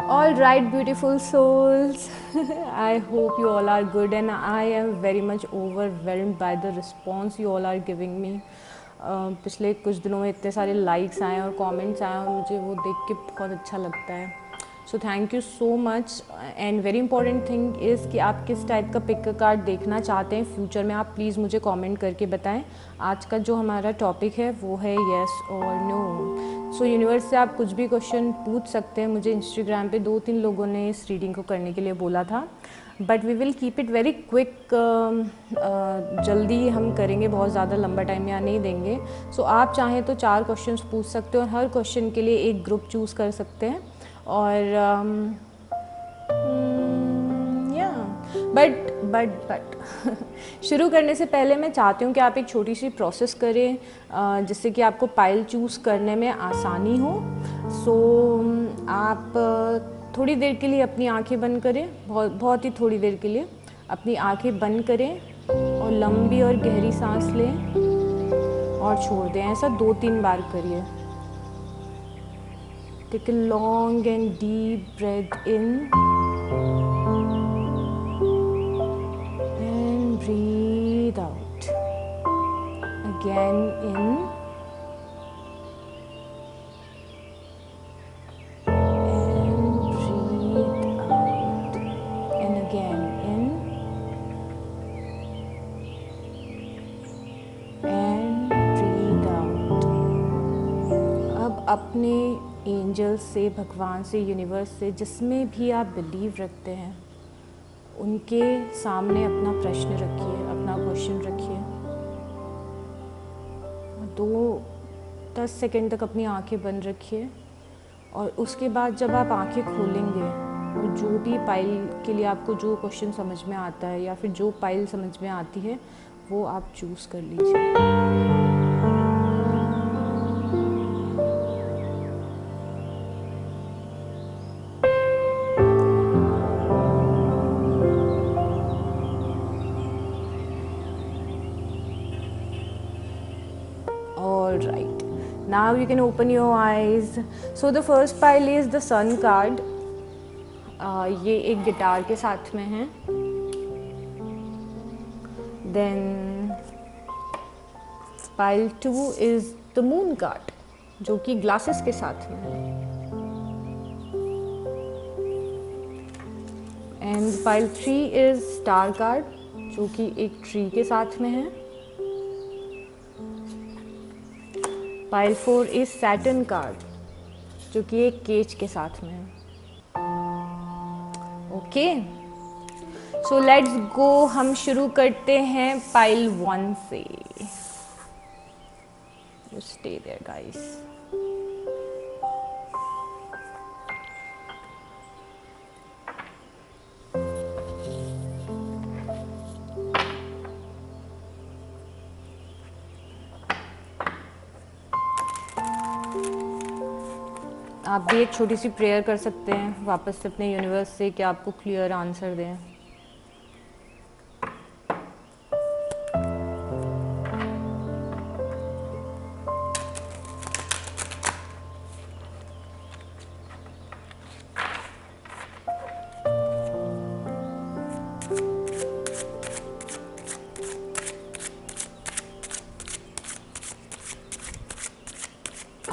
All right, beautiful souls. I hope you all are good, and I am very much overwhelmed by the response you all are giving me. पिछले कुछ दिनों में इतने सारे likes आए और comments आए और मुझे वो देख के बहुत अच्छा लगता है. So thank you so much. And very important thing is कि आप किस टाइप का पिक कार्ड देखना चाहते हैं फ्यूचर में. आप प्लीज़ मुझे कमेंट करके बताएं. आज का जो हमारा टॉपिक है वो है येस और नो. सो यूनिवर्स से आप कुछ भी क्वेश्चन पूछ सकते हैं. मुझे इंस्टाग्राम पे 2-3 लोगों ने इस रीडिंग को करने के लिए बोला था, but we will keep it very quick. जल्दी हम करेंगे, बहुत ज़्यादा लंबा टाइम यहाँ नहीं देंगे. सो आप चाहें तो 4 क्वेश्चंस पूछ सकते हो और हर क्वेश्चन के लिए एक ग्रुप चूज़ कर सकते हैं. और या बट शुरू करने से पहले मैं चाहती हूँ कि आप एक छोटी सी प्रोसेस करें जिससे कि आपको पाइल चूज़ करने में आसानी हो. सो आप थोड़ी देर के लिए अपनी आंखें बंद करें, बहुत बहुत ही थोड़ी देर के लिए अपनी आंखें बंद करें और लंबी और गहरी सांस लें और छोड़ दें. ऐसा 2-3 बार करिए. Take a long and deep breath in and breathe out. Again in and breathe out. And again in and breathe out. अब अपने एंजल्स से, भगवान से, यूनिवर्स से, जिसमें भी आप बिलीव रखते हैं, उनके सामने अपना प्रश्न रखिए, अपना क्वेश्चन रखिए. 2-10 सेकेंड तक अपनी आंखें बंद रखिए और उसके बाद जब आप आंखें खोलेंगे और जो भी पाइल के लिए आपको जो क्वेश्चन समझ में आता है या फिर जो पाइल समझ में आती है वो आप चूज़ कर लीजिए. All right, now you can open your eyes. So the first pile is the sun card. ये एक गिटार के साथ में है. Then pile 2 is the moon card, जो कि ग्लासेस के साथ में है. And pile 3 is star card, जो कि एक ट्री के साथ में है. पाइल 4 इज सैटर्न कार्ड, जो कि एक केज के साथ में है. Okay, so let's go. हम शुरू करते हैं पाइल 1 से. Stay there guys. आप भी एक छोटी सी प्रेयर कर सकते हैं वापस से अपने यूनिवर्स से कि आपको क्लियर आंसर दें.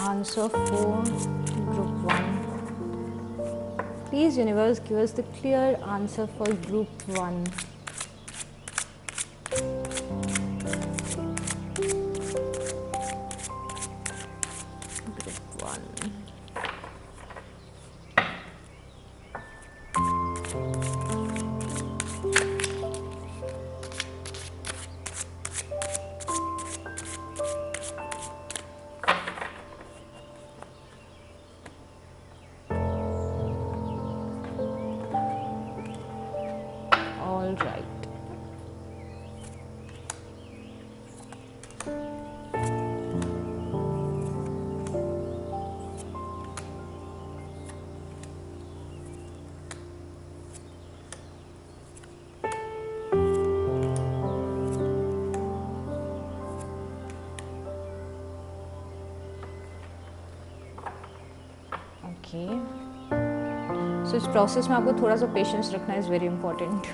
Answer for group 1. Please universe, give us the clear answer for group 1. Group 1. All right. Okay. सो इस प्रोसेस में आपको थोड़ा सा पेशेंस रखना is very important.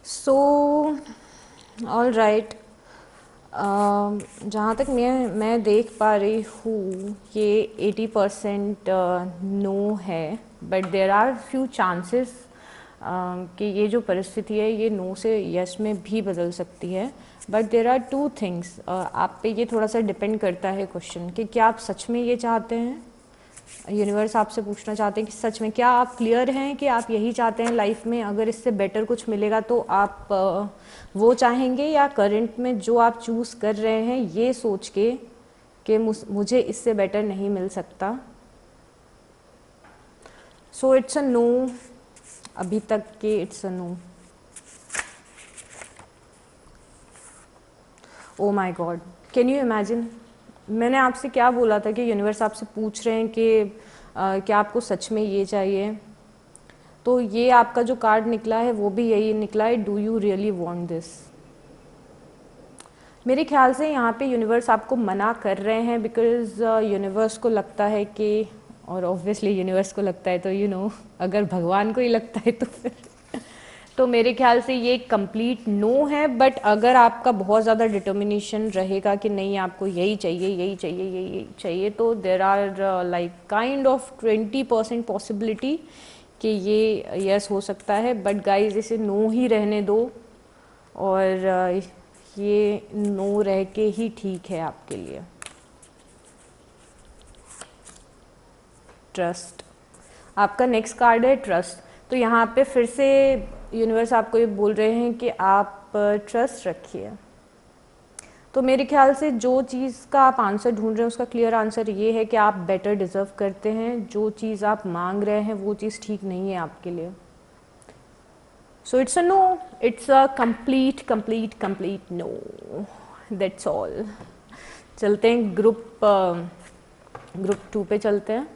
So all right, जहाँ तक मैं देख पा रही हूँ ये 80% नो है, but there are few chances कि ये जो परिस्थिति है ये नो से यस में भी बदल सकती है. But there are two things, आप पे ये थोड़ा सा डिपेंड करता है क्वेश्चन कि क्या आप सच में ये चाहते हैं. यूनिवर्स आपसे पूछना चाहते हैं कि सच में क्या आप क्लियर हैं कि आप यही चाहते हैं लाइफ में. अगर इससे बेटर कुछ मिलेगा तो आप वो चाहेंगे, या करंट में जो आप चूज़ कर रहे हैं ये सोच के कि मुझे इससे बेटर नहीं मिल सकता. So it's a no. अभी तक के it's a no. Oh my God, can you imagine, मैंने आपसे क्या बोला था कि यूनिवर्स आपसे पूछ रहे हैं कि क्या आपको सच में ये चाहिए. तो ये आपका जो कार्ड निकला है वो भी यही निकला है, do you really want this. मेरे ख्याल से यहाँ पे यूनिवर्स आपको मना कर रहे हैं बिकॉज यूनिवर्स को लगता है कि, और ऑब्वियसली यूनिवर्स को लगता है तो अगर भगवान को ही लगता है तो फिर तो मेरे ख्याल से ये कंप्लीट नो है. बट अगर आपका बहुत ज़्यादा डिटर्मिनेशन रहेगा कि नहीं आपको यही चाहिए यही चाहिए यही चाहिए, तो there are like kind of 20% possibility कि ये यस हो सकता है. बट गाइज इसे नो ही रहने दो, और ये नो रह के ही ठीक है आपके लिए. ट्रस्ट आपका नेक्स्ट कार्ड है, ट्रस्ट. तो यहाँ पे फिर से यूनिवर्स आपको ये बोल रहे हैं कि आप ट्रस्ट रखिए. तो मेरे ख्याल से जो चीज़ का आप आंसर ढूंढ रहे हैं उसका क्लियर आंसर ये है कि आप बेटर डिज़र्व करते हैं. जो चीज़ आप मांग रहे हैं वो चीज़ ठीक नहीं है आपके लिए. So it's a no, it's a complete no. That's all. चलते हैं ग्रुप 2 पे चलते हैं.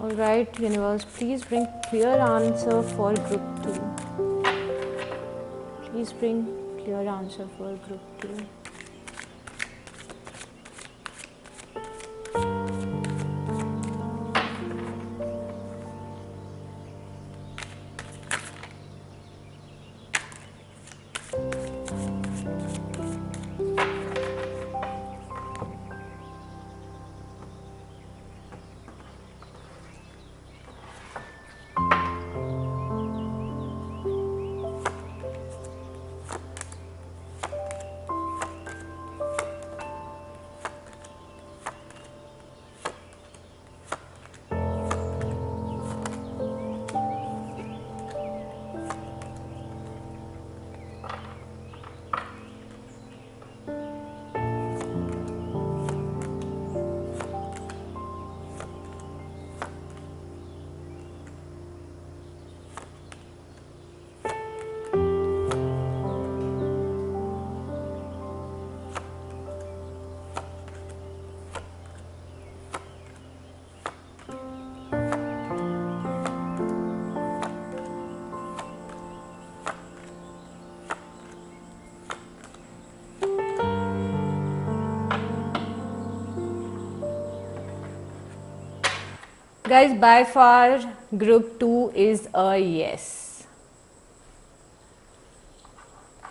Alright, universe, please bring clear answer for group 2. Please bring clear answer for group 2. guys, by far group 2 is a yes.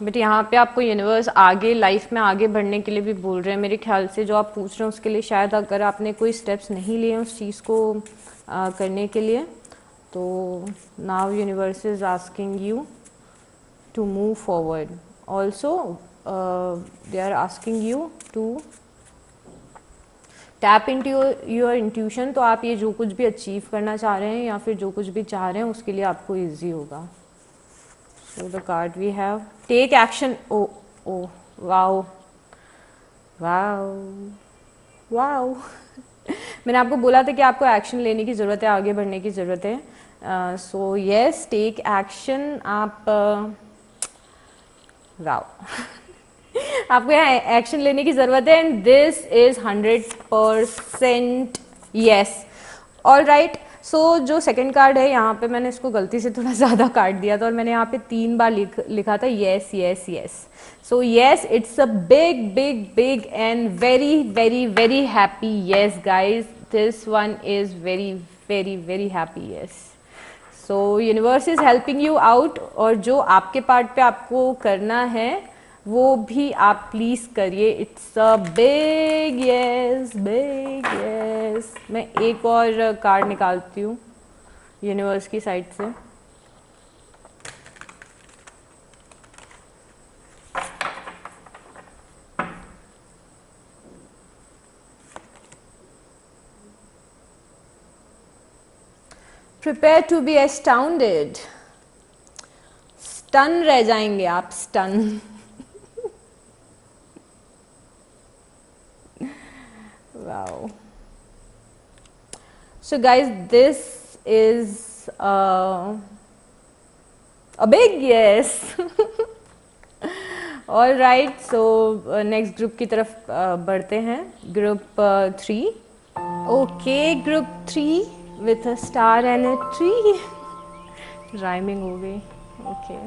But यहाँ पे आपको universe आगे life में आगे बढ़ने के लिए भी बोल रहे हैं मेरे ख्याल से। जो आप पूछ रहे हैं उसके लिए शायद अगर आपने कोई स्टेप्स नहीं लिए हैं उस चीज़ को करने के लिए, तो now universe is asking you to move forward. Also they are asking you to tap into your intuition. तो आप ये जो कुछ भी अचीव करना चाह रहे हैं या फिर जो कुछ भी चाह रहे हैं उसके लिए आपको ईजी होगा। So the card we have, take action. Oh, wow, wow, wow. मैंने आपको बोला था कि आपको एक्शन लेने की ज़रूरत है, आगे बढ़ने की ज़रूरत है। So yes, take action. आप वाओ आपको यहाँ एक्शन लेने की ज़रूरत है and this is 100% yes. All right, so जो सेकंड कार्ड है यहाँ पे मैंने इसको गलती से थोड़ा ज़्यादा काट दिया था और मैंने यहाँ पे 3 बार लिखा था yes yes yes. So yes, it's a big big big and very very very happy yes guys. This one is very very very happy yes. So universe is helping you out और जो आपके part पे आपको करना है वो भी आप प्लीज़ करिए। It's a big yes, big yes. मैं एक और कार्ड निकालती हूँ यूनिवर्स की साइड से। Prepare to be astounded. Stun रह जाएंगे आप, stun. Wow. So guys, this is a big yes. All right, so next group की तरफ बढ़ते हैं। Group 3. Okay, group 3 with a star and a tree. Rhyming हो गई. Okay.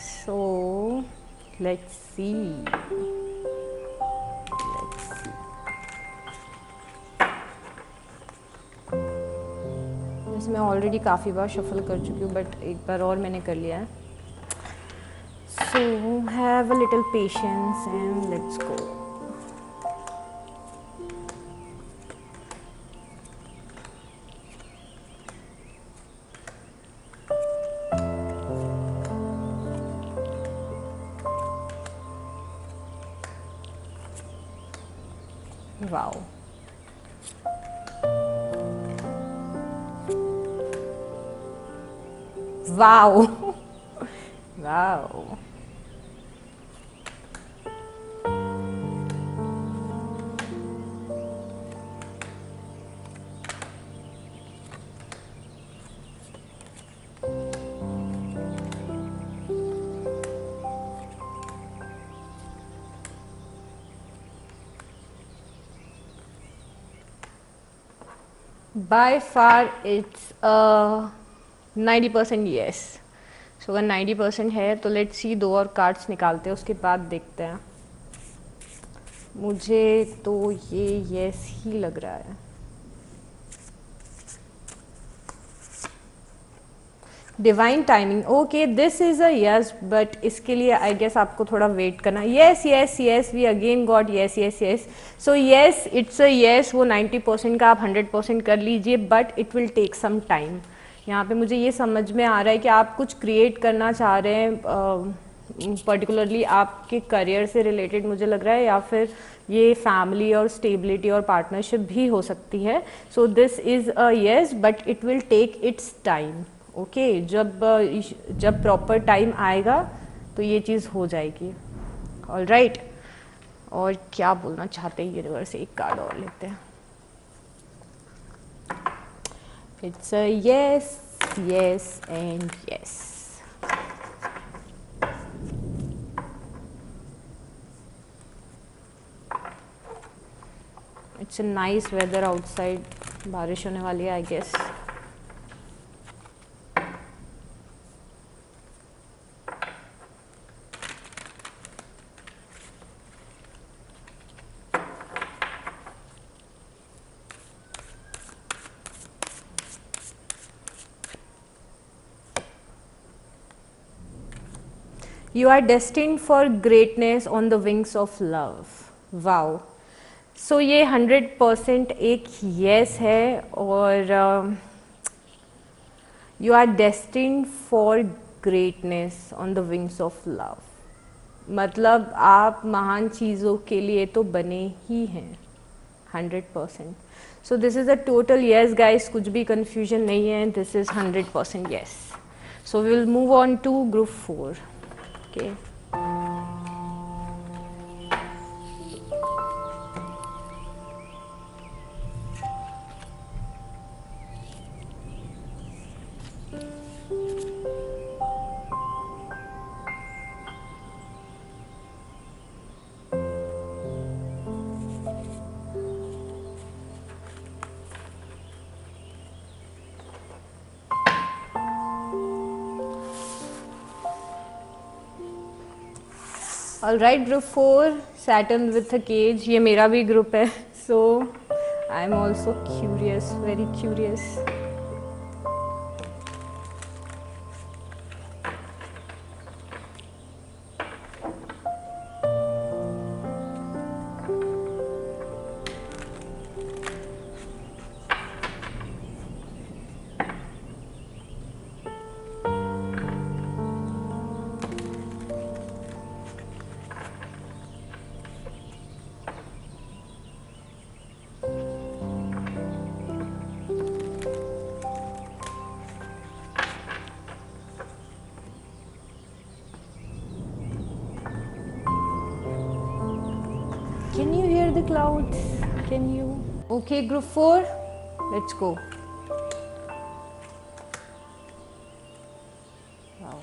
So let's see. मैं ऑलरेडी काफ़ी बार शफल कर चुकी हूँ बट एक बार और मैंने कर लिया है। So have a little patience and let's go. Wow, wow, wow. By far it's a 90% yes. सो अगर 90% है तो लेट्स सी, 2 और कार्ड्स निकालते हैं उसके बाद देखते हैं। मुझे तो ये यस ही लग रहा है। Divine timing, okay this is a yes, but इसके लिए आई गेस आपको थोड़ा वेट करना। Yes yes yes, we again got yes yes yes. So yes, it's a yes. वो 90% का आप 100% कर लीजिए but it will take some time. यहाँ पे मुझे ये समझ में आ रहा है कि आप कुछ क्रिएट करना चाह रहे हैं, पर्टिकुलरली आपके करियर से रिलेटेड मुझे लग रहा है, या फिर ये फैमिली और स्टेबिलिटी और पार्टनरशिप भी हो सकती है। So this is a yes but it will take its time. Okay, जब प्रॉपर टाइम आएगा तो ये चीज़ हो जाएगी। ऑल राइट, और क्या बोलना चाहते हैं यूनिवर्स? एक कार्ड और लेते हैं। It's a yes, yes and yes. It's a nice weather outside, बारिश होने वाली है I guess. You are destined for greatness on the wings of love. Wow. So ये 100% एक yes है और you are destined for greatness on the wings of love. मतलब आप महान चीज़ों के लिए तो बने ही हैं 100%. So this is a total yes guys, कुछ भी confusion नहीं है, this is 100% yes. So we will move on to group 4. Okay. All right, group 4, Saturn with a cage. ये मेरा भी group है, so I'm also curious, very curious. Can you hear the clouds? Can you? Okay, group 4, let's go. Wow.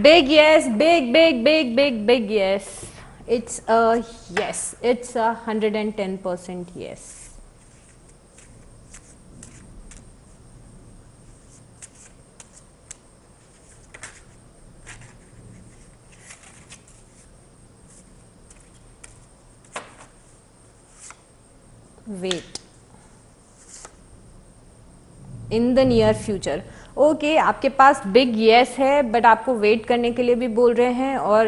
Big yes, big yes. It's a yes. It's a 110% yes. Wait. In the near future. Okay आपके पास big yes है but आपको wait करने के लिए भी बोल रहे हैं और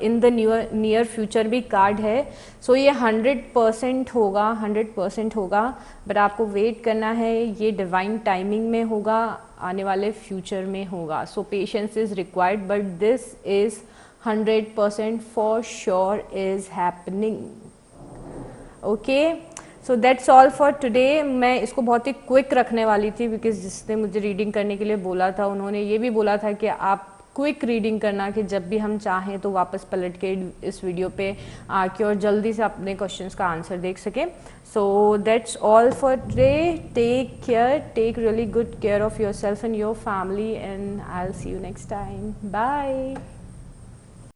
इन द नियर फ्यूचर भी कार्ड है. सो ये 100% होगा, 100% होगा बट आपको वेट करना है. ये डिवाइन टाइमिंग में होगा, आने वाले फ्यूचर में होगा. So patience is required but this is 100% for sure is happening. Okay so that's all for today. मैं इसको बहुत ही क्विक रखने वाली थी बिकॉज जिसने मुझे रीडिंग करने के लिए बोला था उन्होंने ये भी बोला था कि आप क्विक रीडिंग करना कि जब भी हम चाहें तो वापस पलट के इस वीडियो पे आके और जल्दी से अपने क्वेश्चंस का आंसर देख सकें. So that's all for today. Take care, take really good care of yourself and your family and I will see you next time. Bye.